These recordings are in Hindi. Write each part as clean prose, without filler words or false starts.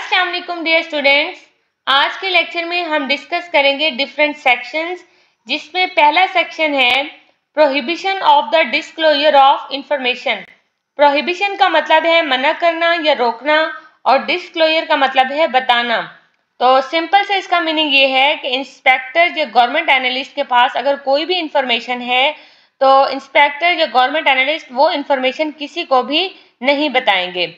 अस्सलाम वालेकुम डियर स्टूडेंट्स। आज के लेक्चर में हम डिस्कस करेंगे डिफरेंट सेक्शंस, जिसमें पहला सेक्शन है prohibition of the disclosure of information. Prohibition का मतलब है मना करना या रोकना और डिस्क्लोजर का मतलब है बताना। तो सिंपल से इसका मीनिंग ये है कि इंस्पेक्टर या गवर्नमेंट एनालिस्ट के पास अगर कोई भी इंफॉर्मेशन है तो इंस्पेक्टर या गवर्नमेंट एनालिस्ट वो इंफॉर्मेशन किसी को भी नहीं बताएंगे।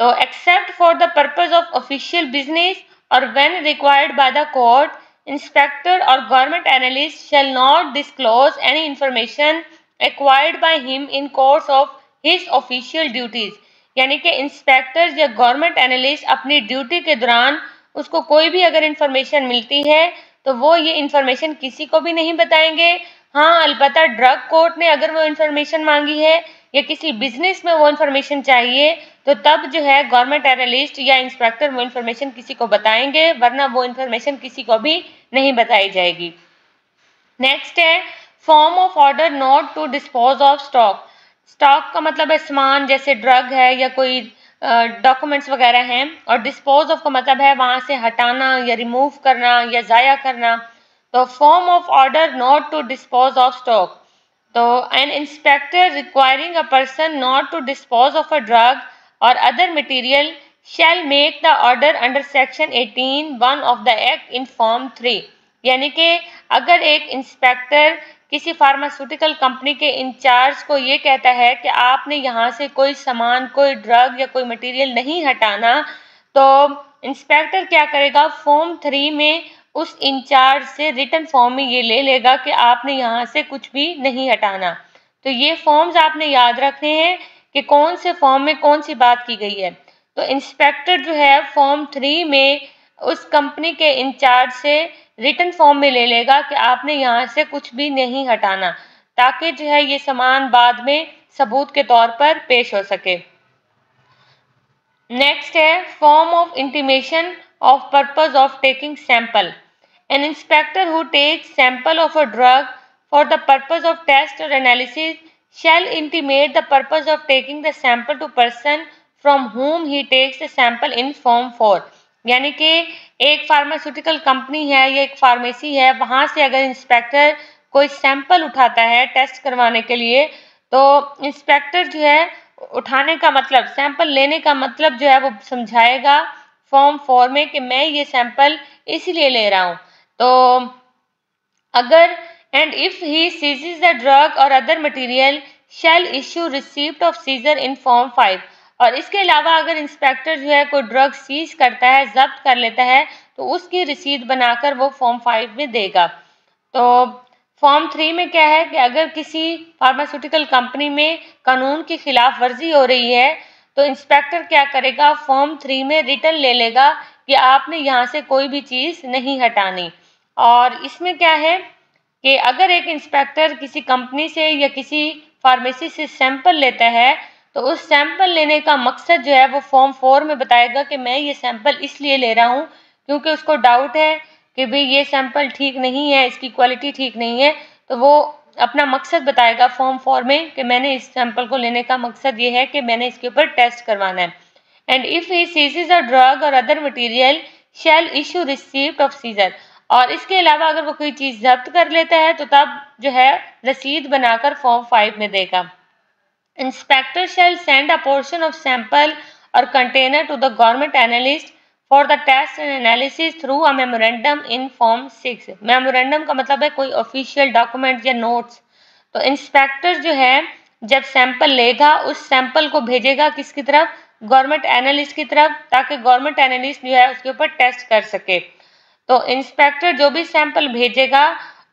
तो except for the purpose of official business or when required by the court, inspector or government analyst shall not disclose any information acquired by him in course of his official duties। यानी कि इंस्पेक्टर या गवर्नमेंट एनालिस्ट अपनी ड्यूटी के दौरान उसको कोई भी अगर इंफॉर्मेशन मिलती है तो वो ये इंफॉर्मेशन किसी को भी नहीं बताएंगे। हाँ, अलबत्ता ड्रग कोर्ट ने अगर वो इंफॉर्मेशन मांगी है या किसी बिजनेस में वो इंफॉर्मेशन चाहिए तो तब जो है गवर्नमेंट एनालिस्ट या इंस्पेक्टर वो इंफॉर्मेशन किसी को बताएंगे, वरना वो इंफॉर्मेशन किसी को भी नहीं बताई जाएगी। नेक्स्ट है form of order not to dispose of stock. Stock का मतलब है सामान, जैसे ड्रग है या कोई डॉक्यूमेंट्स वगैरह हैं, और डिस्पोज ऑफ का मतलब है वहाँ से हटाना या रिमूव करना या ज़ाया करना। तो form of order not to dispose of stock. तो an inspector requiring a person not to dispose of a drug or other material shall make the order under section 18(1) of the act in form 3। यानी कि अगर एक इंस्पेक्टर किसी फार्मास्यूटिकल कंपनी के इंचार्ज को ये कहता है कि आपने यहाँ से कोई सामान, कोई ड्रग या कोई मटेरियल नहीं हटाना, तो इंस्पेक्टर क्या करेगा, फॉर्म 3 में उस इंचार्ज से रिटन फॉर्म में ये ले लेगा कि आपने यहाँ से कुछ भी नहीं हटाना। तो ये फॉर्म्स आपने याद रखने हैं कि कौन से फॉर्म में कौन सी बात की गई है। तो इंस्पेक्टर जो है फॉर्म 3 में उस कंपनी के इंचार्ज से रिटन फॉर्म में ले लेगा कि आपने यहाँ से कुछ भी नहीं हटाना, ताकि जो है ये सामान बाद में सबूत के तौर पर पेश हो सके। नेक्स्ट है form of intimation of purpose of taking sample. An inspector who takes sample of a drug for the purpose of test और analysis shall intimate the purpose of taking the sample to person from whom he takes the sample in form 4। यानी कि एक फार्मास्यूटिकल कंपनी है या एक फार्मेसी है, वहाँ से अगर इंस्पेक्टर कोई सैंपल उठाता है टेस्ट करवाने के लिए, तो इंस्पेक्टर जो है उठाने का मतलब, सैंपल लेने का मतलब जो है वो समझाएगा फॉर्म 4 में कि मैं ये सैंपल इसलिए ले रहा हूँ। तो अगर and if he seizes the drug or other material shall issue receipt of seizure in form 5। और इसके अलावा अगर इंस्पेक्टर जो है कोई ड्रग सीज करता है, जब्त कर लेता है, तो उसकी रसीद बनाकर वो फॉर्म 5 में देगा। तो फॉर्म 3 में क्या है कि अगर किसी फार्मास्यूटिकल कंपनी में कानून की खिलाफ वर्जी हो रही है तो इंस्पेक्टर क्या करेगा, फॉर्म 3 में रिटन ले लेगा कि आपने यहाँ से कोई भी चीज़ नहीं हटानी। और इसमें क्या है कि अगर एक इंस्पेक्टर किसी कंपनी से या किसी फार्मेसी से सैंपल लेता है तो उस सैंपल लेने का मकसद जो है वो फॉर्म 4 में बताएगा कि मैं ये सैंपल इसलिए ले रहा हूँ क्योंकि उसको डाउट है कि भाई ये सैंपल ठीक नहीं है, इसकी क्वालिटी ठीक नहीं है, तो वो अपना मकसद बताएगा फॉर्म 4 में कि मैंने इस सैंपल को लेने का मकसद ये है कि मैंने इसके ऊपर टेस्ट करवाना है। And if he seizes a drug or other material shall issue receipt of seizure. और इसके अलावा अगर वो कोई चीज़ जब्त कर लेता है तो तब जो है रसीद बनाकर फॉर्म 5 में देगा। Inspector shall send a portion of sample or container to the government analyst for the test and analysis through a memorandum in form 6। Memorandum का मतलब है कोई ऑफिशियल डॉक्यूमेंट या नोट्स। तो इंस्पेक्टर जो है जब सैंपल लेगा उस सैंपल को भेजेगा किसकी तरफ, गवर्नमेंट एनालिस्ट की तरफ, ताकि गवर्नमेंट एनालिस्ट जो है उसके ऊपर टेस्ट कर सके। तो इंस्पेक्टर जो भी सैंपल भेजेगा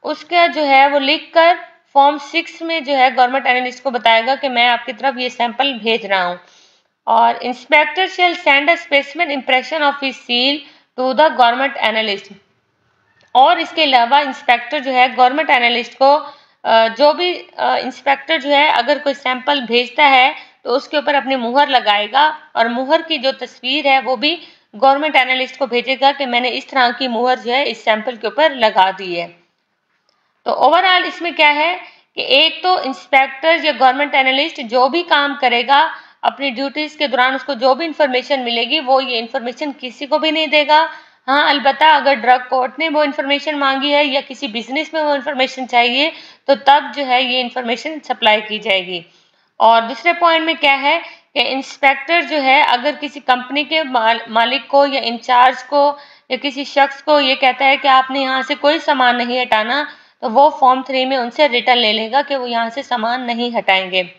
उसका जो है वो लिखकर फॉर्म 6 में जो है गवर्नमेंट एनालिस्ट को बताएगा कि मैं आपकी तरफ ये सैंपल भेज रहा हूँ। और inspector shall send a specimen impression of his seal to the government analyst. और इसके अलावा इंस्पेक्टर जो है गवर्नमेंट एनालिस्ट को जो भी इंस्पेक्टर जो है अगर कोई सैंपल भेजता है तो उसके ऊपर अपनी मुहर लगाएगा, और मुहर की जो तस्वीर है वो भी गवर्नमेंट एनालिस्ट को भेजेगा कि मैंने इस तरह की मुहर जो है इस सैंपल के ऊपर लगा दी है। तो ओवरऑल इसमें क्या है कि एक तो इंस्पेक्टर या गवर्नमेंट एनालिस्ट जो भी काम करेगा अपनी ड्यूटीज़ के दौरान उसको जो भी इंफॉर्मेशन मिलेगी वो ये इंफॉर्मेशन किसी को भी नहीं देगा। हाँ, अलबत्ता अगर ड्रग कोर्ट ने वो इंफॉर्मेशन मांगी है या किसी बिजनेस में वो इंफॉर्मेशन चाहिए तो तब जो है ये इंफॉर्मेशन सप्लाई की जाएगी। और दूसरे पॉइंट में क्या है कि इंस्पेक्टर जो है अगर किसी कंपनी के मालिक को या इंचार्ज को या किसी शख्स को ये कहता है कि आपने यहाँ से कोई सामान नहीं हटाना, तो वो फॉर्म 3 में उनसे रिटर्न ले लेगा कि वो यहाँ से सामान नहीं हटाएंगे।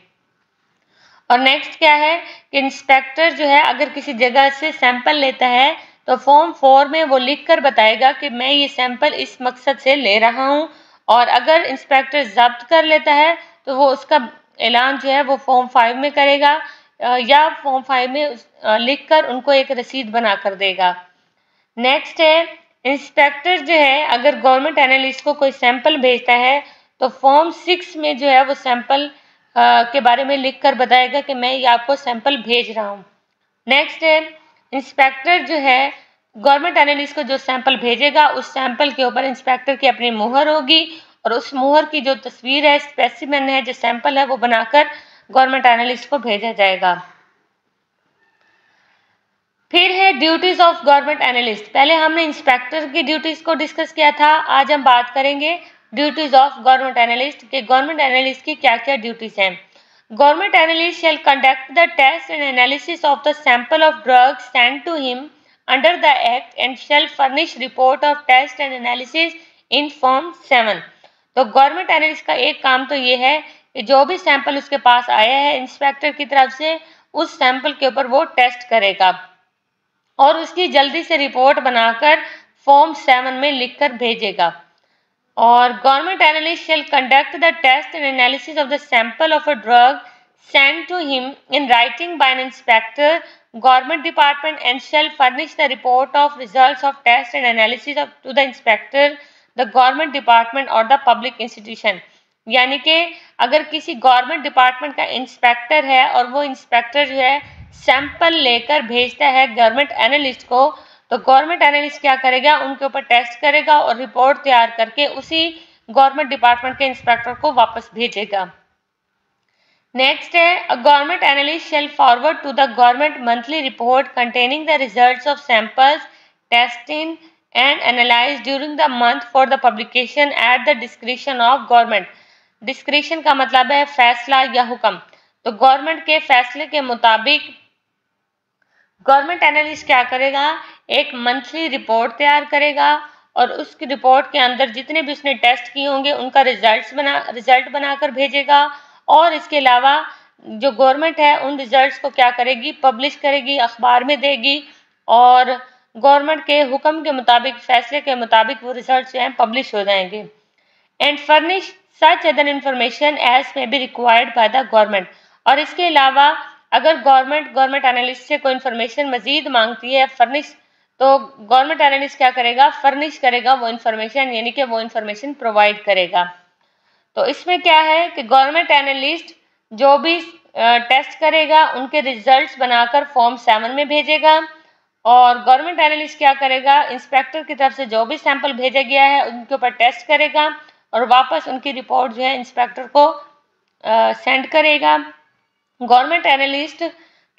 और नेक्स्ट क्या है कि इंस्पेक्टर जो है अगर किसी जगह से सैंपल लेता है तो फॉर्म 4 में वो लिख कर बताएगा कि मैं ये सैंपल इस मकसद से ले रहा हूँ। और अगर इंस्पेक्टर जब्त कर लेता है तो वो उसका ऐलान जो है वो फॉर्म 5 में करेगा या फॉर्म 5 में लिख कर उनको एक रसीद बना कर देगा। नेक्स्ट है इंस्पेक्टर जो है अगर गवर्नमेंट एनालिस्ट को कोई सैंपल भेजता है तो फॉर्म 6 में जो है वो सैंपल के बारे में लिख कर बताएगा कि मैं ये आपको सैंपल भेज रहा हूँ। नेक्स्ट है इंस्पेक्टर जो है गवर्नमेंट एनालिस्ट को जो सैंपल भेजेगा उस सैंपल के ऊपर इंस्पेक्टर की अपनी मुहर होगी और उस मुहर की जो तस्वीर है, स्पेसिमेन है, जो सैंपल है वो बनाकर गवर्नमेंट एनालिस्ट को भेजा जाएगा। फिर है ड्यूटीज ऑफ गवर्नमेंट एनालिस्ट। पहले हमने इंस्पेक्टर की ड्यूटीज को डिस्कस किया था, आज हम बात करेंगे ड्यूटीज ऑफ गवर्नमेंट एनालिस्ट के गवर्नमेंट एनालिस्ट की क्या क्या ड्यूटीज हैं। Government analyst shall conduct the test and analysis of the sample of drugs sent to him under the act and shall furnish report of test and analysis in form 7। तो गवर्नमेंट एनालिस्ट का एक काम तो ये है कि जो भी सैंपल उसके पास आया है इंस्पेक्टर की तरफ से उस सैंपल के ऊपर वो टेस्ट करेगा और उसकी जल्दी से रिपोर्ट बनाकर फॉर्म 7 में लिखकर भेजेगा। और government analyst shall conduct the test and analysis of the sample of a drug sent to him in writing by an inspector government department and shall furnish the report of results of test and analysis to the inspector the government department or the public institution। यानी कि अगर किसी गवर्नमेंट डिपार्टमेंट का इंस्पेक्टर है और वो इंस्पेक्टर जो है सैंपल लेकर भेजता है गवर्नमेंट एनालिस्ट को, तो गवर्नमेंट एनालिस्ट क्या करेगा, उनके ऊपर टेस्ट करेगा और रिपोर्ट तैयार करके उसी गवर्नमेंट डिपार्टमेंट के इंस्पेक्टर को वापस भेजेगा। नेक्स्ट है a government analyst shall forward to the government monthly report containing the results of samples testing and analyse during the month for the publication at the description of government. Description का मतलब है फैसला या हुक्म। तो गवर्नमेंट के फैसले के मुताबिक गवर्नमेंट एनालिस्ट क्या करेगा, एक मंथली रिपोर्ट तैयार करेगा और उसकी रिपोर्ट के अंदर जितने भी उसने टेस्ट किए होंगे उनका रिजल्ट बनाकर भेजेगा। और इसके अलावा जो गवर्नमेंट है उन रिजल्ट्स को क्या करेगी, पब्लिश करेगी, अखबार में देगी और गवर्नमेंट के हुक्म के मुताबिक, फैसले के मुताबिक वो रिजल्ट्स जो हैं पब्लिश हो जाएंगे। And furnish such other information as may be required by the government. और इसके अलावा अगर गवर्नमेंट एनालिस्ट से कोई इन्फॉर्मेशन मजीद मांगती है फर्निश, तो गवर्नमेंट एनालिस्ट क्या करेगा, फर्निश करेगा वो इन्फॉर्मेशन, यानी कि वो इन्फॉर्मेशन प्रोवाइड करेगा। तो इसमें क्या है कि गवर्नमेंट एनालिस्ट जो भी टेस्ट करेगा उनके रिजल्ट्स बनाकर फॉर्म 7 में भेजेगा और गवर्नमेंट एनालिस्ट क्या करेगा, इंस्पेक्टर की तरफ से जो भी सैंपल भेजा गया है उनके ऊपर टेस्ट करेगा और वापस उनकी रिपोर्ट जो है इंस्पेक्टर को सेंड करेगा। गवर्नमेंट एनालिस्ट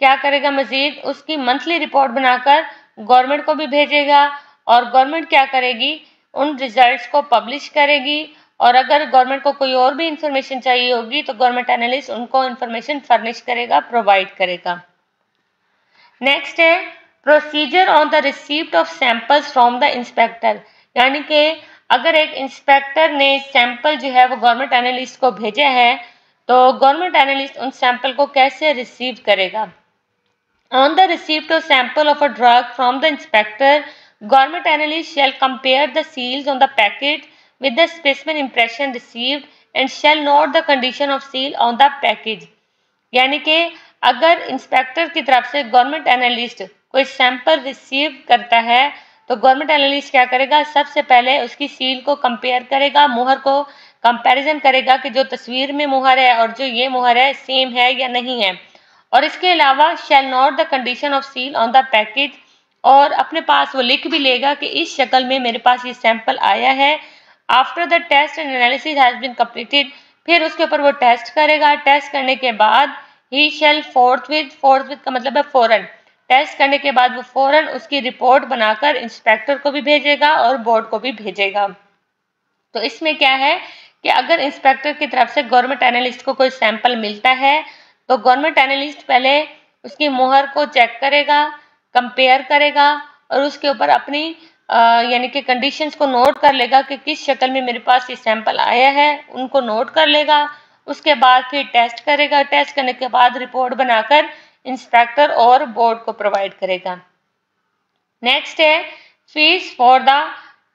क्या करेगा, मजीद उसकी मंथली रिपोर्ट बनाकर गवर्नमेंट को भी भेजेगा और गवर्नमेंट क्या करेगी, उन रिजल्ट्स को पब्लिश करेगी और अगर गवर्नमेंट को कोई और भी इंफॉर्मेशन चाहिए होगी तो गवर्नमेंट एनालिस्ट उनको इंफॉर्मेशन फर्निश करेगा, प्रोवाइड करेगा। नेक्स्ट है procedure on the receipt of samples from the inspector. यानी कि अगर एक इंस्पेक्टर ने सैंपल जो है वो गवर्नमेंट एनालिस्ट को भेजा है तो गवर्नमेंट एनालिस्ट उन सैंपल को कैसे रिसीव करेगा। On the receipt of sample of a drug from the inspector government analyst shall compare the seals on the packet with the specimen impression received and shall note the condition of seal on the package. यानी कि अगर इंस्पेक्टर की तरफ से गवर्नमेंट एनालिस्ट कोई सैंपल रिसीव करता है तो गवर्नमेंट एनालिस्ट क्या करेगा, सबसे पहले उसकी सील को कंपेयर करेगा, मुहर को कंपैरिजन करेगा कि जो तस्वीर में मुहर है और जो ये मुहर है सेम है या नहीं है। और इसके अलावा shall note the condition of seal on the package, और अपने पास वो लिख भी लेगा कि इस शक्ल में मेरे पास ये सैंपल आया है। After the test and analysis has been completed, फिर उसके ऊपर वो टेस्ट करेगा। टेस्ट करने के बाद ही शैल फोर्थविथ का मतलब है फौरन, टेस्ट करने के बाद वो फौरन उसकी रिपोर्ट बनाकर इंस्पेक्टर को भी भेजेगा और बोर्ड को भी भेजेगा। तो इसमें क्या है कि अगर इंस्पेक्टर की तरफ से गवर्नमेंट एनालिस्ट को कोई सैंपल मिलता है तो गवर्नमेंट एनालिस्ट पहले उसकी मोहर को चेक करेगा, कंपेयर करेगा और उसके ऊपर अपनी यानी कि कंडीशंस को नोट कर लेगा कि किस शक्ल में मेरे पास ये सैंपल आया है, उनको नोट कर लेगा। उसके बाद फिर टेस्ट करेगा, टेस्ट करने के बाद रिपोर्ट बनाकर इंस्पेक्टर और बोर्ड को प्रोवाइड करेगा। नेक्स्ट है fees for the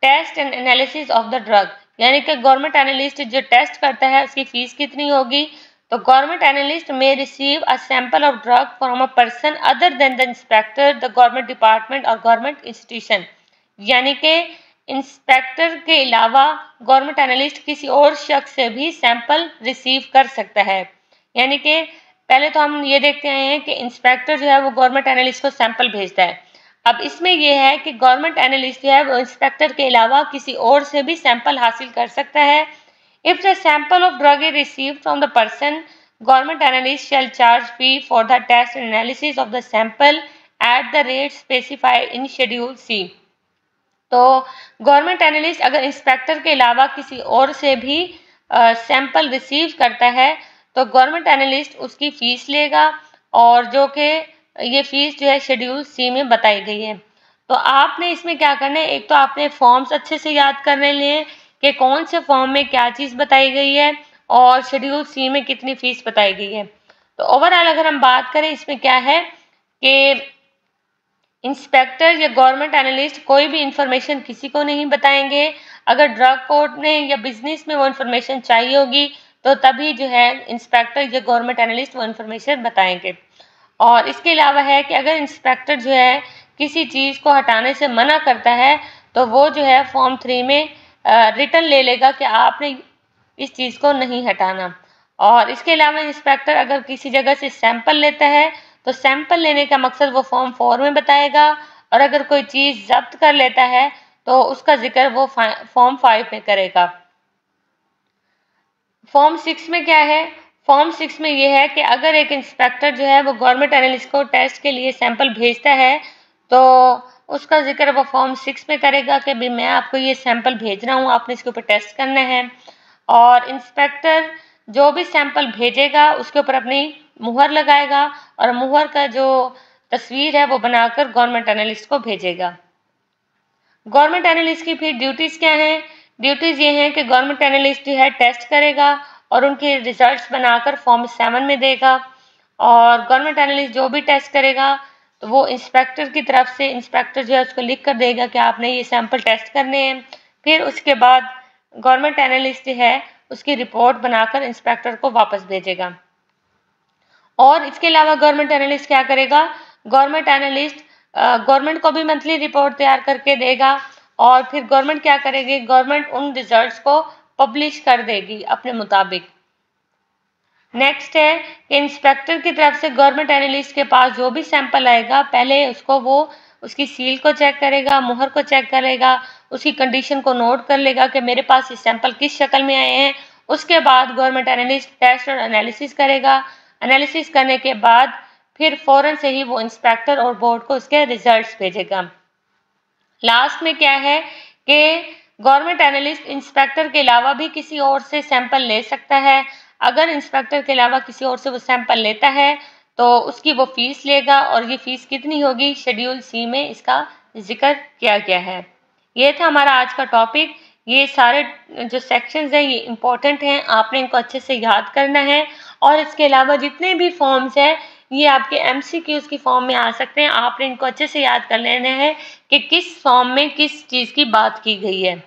test and analysis of the drug, यानी कि गवर्नमेंट एनालिस्ट जो टेस्ट करता है उसकी फीस कितनी होगी। तो गवर्नमेंट एनालिस्ट में receive a sample of drug from a person other than the inspector, the government department और गवर्नमेंट इंस्टीट्यूशन, यानी कि इंस्पेक्टर के अलावा गवर्नमेंट एनालिस्ट किसी और शख्स से भी सैंपल रिसीव कर सकता है। यानी कि पहले तो हम ये देखते हैं कि इंस्पेक्टर जो है वो गवर्नमेंट एनालिस्ट को सैंपल भेजता है। अब इसमें यह है कि गवर्नमेंट एनालिस्ट जो है वो इंस्पेक्टर के अलावा किसी और से भी सैंपल हासिल कर सकता है। If the sample of drug is received from the person, government analyst shall charge fee for the test and analysis of the sample at the rate specified in schedule C. तो गवर्नमेंट एनालिस्ट अगर इंस्पेक्टर के अलावा किसी और से भी सैंपल रिसीव करता है तो गवर्नमेंट एनालिस्ट उसकी फीस लेगा और जो कि ये फीस जो है शेड्यूल सी में बताई गई है। तो आपने इसमें क्या करना है, एक तो आपने फॉर्म्स अच्छे से याद करने लिए कि कौन से फॉर्म में क्या चीज़ बताई गई है और शेड्यूल सी में कितनी फीस बताई गई है। तो ओवरऑल अगर हम बात करें इसमें क्या है कि इंस्पेक्टर या गवर्नमेंट एनालिस्ट कोई भी इंफॉर्मेशन किसी को नहीं बताएंगे। अगर ड्रग कोर्ट में या बिजनेस में वो इंफॉर्मेशन चाहिए होगी तो तभी जो है इंस्पेक्टर या गवर्नमेंट एनालिस्ट वो इंफॉर्मेशन बताएंगे। और इसके अलावा है कि अगर इंस्पेक्टर जो है किसी चीज़ को हटाने से मना करता है तो वो जो है फॉर्म 3 में रिटर्न ले लेगा कि आपने इस चीज़ को नहीं हटाना। और इसके अलावा इंस्पेक्टर अगर किसी जगह से सैंपल लेता है तो सैंपल लेने का मकसद वो फॉर्म 4 में बताएगा और अगर कोई चीज़ जब्त कर लेता है तो उसका जिक्र वो फॉर्म 5 में करेगा। फॉर्म 6 में क्या है, फॉर्म 6 में ये है कि अगर एक इंस्पेक्टर जो है वो गवर्नमेंट एनालिस्ट को टेस्ट के लिए सैंपल भेजता है तो उसका जिक्र वो फॉर्म 6 में करेगा कि भाई मैं आपको ये सैंपल भेज रहा हूँ, आपने इसके ऊपर टेस्ट करना है। और इंस्पेक्टर जो भी सैंपल भेजेगा उसके ऊपर अपनी मुहर लगाएगा और मुहर का जो तस्वीर है वो बनाकर गवर्नमेंट एनालिस्ट को भेजेगा। गवर्नमेंट एनालिस्ट की फिर ड्यूटीज़ क्या हैं, ड्यूटीज़ ये हैं कि गवर्नमेंट एनालिस्ट जो है टेस्ट करेगा और उनके रिजल्ट्स बनाकर फॉर्म 7 में देगा। और गवर्नमेंट एनालिस्ट जो भी टेस्ट करेगा तो वो इंस्पेक्टर की तरफ से इंस्पेक्टर जो है उसको लिख कर देगा कि आपने ये सैंपल टेस्ट करने हैं। फिर उसके बाद गवर्नमेंट एनालिस्ट जो है उसकी रिपोर्ट बनाकर इंस्पेक्टर को वापस भेजेगा। और इसके अलावा गवर्नमेंट एनालिस्ट क्या करेगा, गवर्नमेंट एनालिस्ट गवर्नमेंट को भी मंथली रिपोर्ट तैयार करके देगा और फिर गवर्नमेंट क्या करेगी, गवर्नमेंट उन रिजल्ट्स को पब्लिश कर देगी अपने मुताबिक। नेक्स्ट है कि इंस्पेक्टर की तरफ से गवर्नमेंट एनालिस्ट के पास जो भी सैंपल आएगा पहले उसको वो उसकी सील को चेक करेगा, मुहर को चेक करेगा, उसकी कंडीशन को नोट कर लेगा कि मेरे पास ये सैंपल किस शक्ल में आए हैं। उसके बाद गवर्नमेंट एनालिस्ट टेस्ट और एनालिसिस करेगा। एनालिसिस करने के बाद फिर फौरन से ही वो इंस्पेक्टर और बोर्ड को उसके रिजल्ट्स भेजेगा। लास्ट में क्या है कि गवर्नमेंट एनालिस्ट इंस्पेक्टर के अलावा भी किसी और से सैंपल ले सकता है। अगर इंस्पेक्टर के अलावा किसी और से वो सैंपल लेता है तो उसकी वो फीस लेगा और ये फीस कितनी होगी शेड्यूल सी में इसका जिक्र किया गया है। ये था हमारा आज का टॉपिक। ये सारे जो सेक्शंस हैं ये इम्पोर्टेंट हैं, आपने इनको अच्छे से याद करना है। और इसके अलावा जितने भी फॉर्म्स हैं ये आपके MCQs की फॉर्म में आ सकते हैं, आपने इनको अच्छे से याद कर लेना है कि किस फॉर्म में किस चीज़ की बात की गई है।